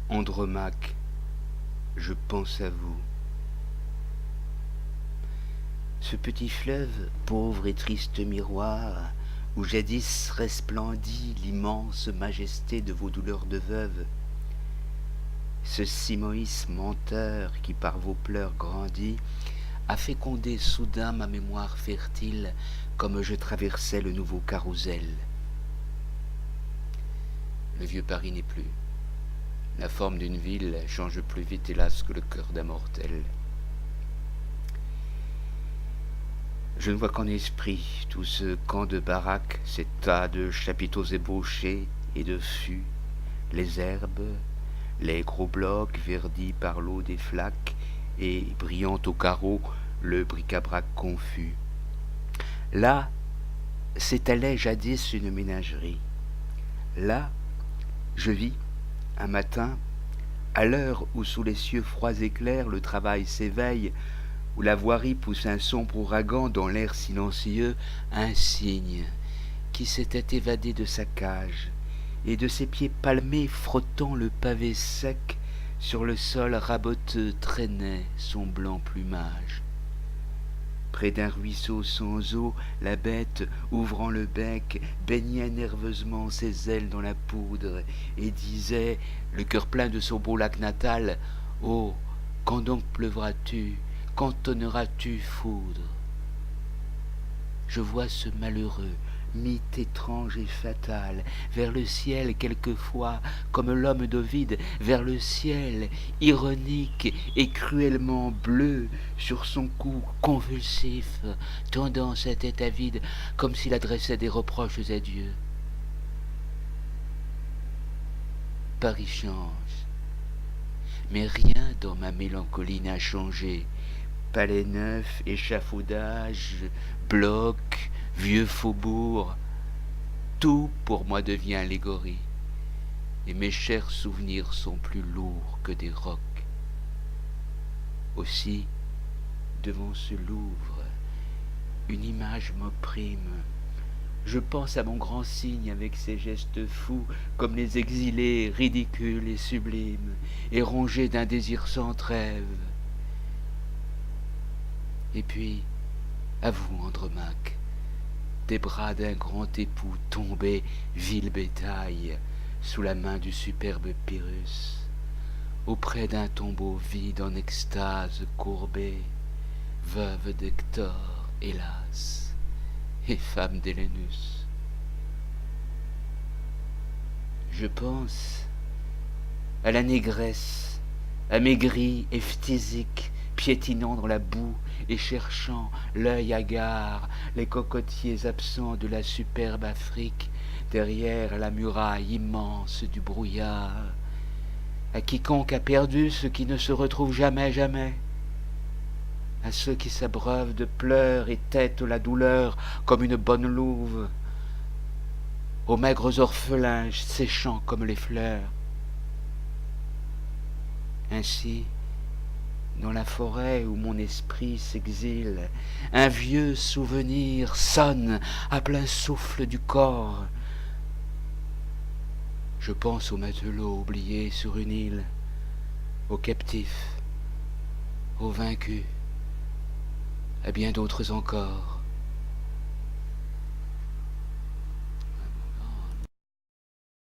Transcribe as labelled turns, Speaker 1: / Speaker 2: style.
Speaker 1: Andromaque, je pense à vous. Ce petit fleuve, pauvre et triste miroir, où jadis resplendit l'immense majesté de vos douleurs de veuve, ce Simoïs menteur qui par vos pleurs grandit, a fécondé soudain ma mémoire fertile comme je traversais le nouveau carrousel. Le vieux Paris n'est plus. La forme d'une ville change plus vite, hélas, que le cœur d'un mortel. Je ne vois qu'en esprit tout ce camp de baraques, ces tas de chapiteaux ébauchés et de fûts, les herbes, les gros blocs verdis par l'eau des flaques et brillant au carreau le bric-à-brac confus. Là s'étalait jadis une ménagerie. Là, je vis, un matin, à l'heure où sous les cieux froids éclairs le travail s'éveille, où la voirie pousse un sombre ouragan dans l'air silencieux, un cygne qui s'était évadé de sa cage, et de ses pieds palmés frottant le pavé sec, sur le sol raboteux traînait son blanc plumage. Près d'un ruisseau sans eau, la bête, ouvrant le bec, baignait nerveusement ses ailes dans la poudre, et disait, le cœur plein de son beau lac natal, « Oh, quand donc pleuvras-tu, quand tonneras-tu, foudre ?» Je vois ce malheureux, mythe étrange et fatal, vers le ciel quelquefois, comme l'homme d'Ovide, vers le ciel, ironique et cruellement bleu, sur son cou convulsif, tendant sa tête avide, comme s'il adressait des reproches à Dieu. Paris change, mais rien dans ma mélancolie n'a changé. Palais neuf, échafaudage, blocs, vieux faubourgs, tout pour moi devient allégorie, et mes chers souvenirs sont plus lourds que des rocs. Aussi, devant ce Louvre, une image m'opprime. Je pense à mon grand cygne avec ses gestes fous, comme les exilés ridicules et sublimes, et rongés d'un désir sans trêve. Et puis, à vous, Andromaque, des bras d'un grand époux tombés, vil bétail, sous la main du superbe Pyrrhus, auprès d'un tombeau vide en extase courbée, veuve d'Hector, hélas, et femme d'Hélénus. Je pense à la négresse, amaigrie et phthisique, piétinant dans la boue et cherchant, l'œil hagard, les cocotiers absents de la superbe Afrique, derrière la muraille immense du brouillard, à quiconque a perdu ce qui ne se retrouve jamais, jamais, à ceux qui s'abreuvent de pleurs et têtent la douleur comme une bonne louve, aux maigres orphelins séchant comme les fleurs. Ainsi, dans la forêt où mon esprit s'exile, un vieux souvenir sonne à plein souffle du corps. Je pense aux matelots oubliés sur une île, aux captifs, aux vaincus, à bien d'autres encore.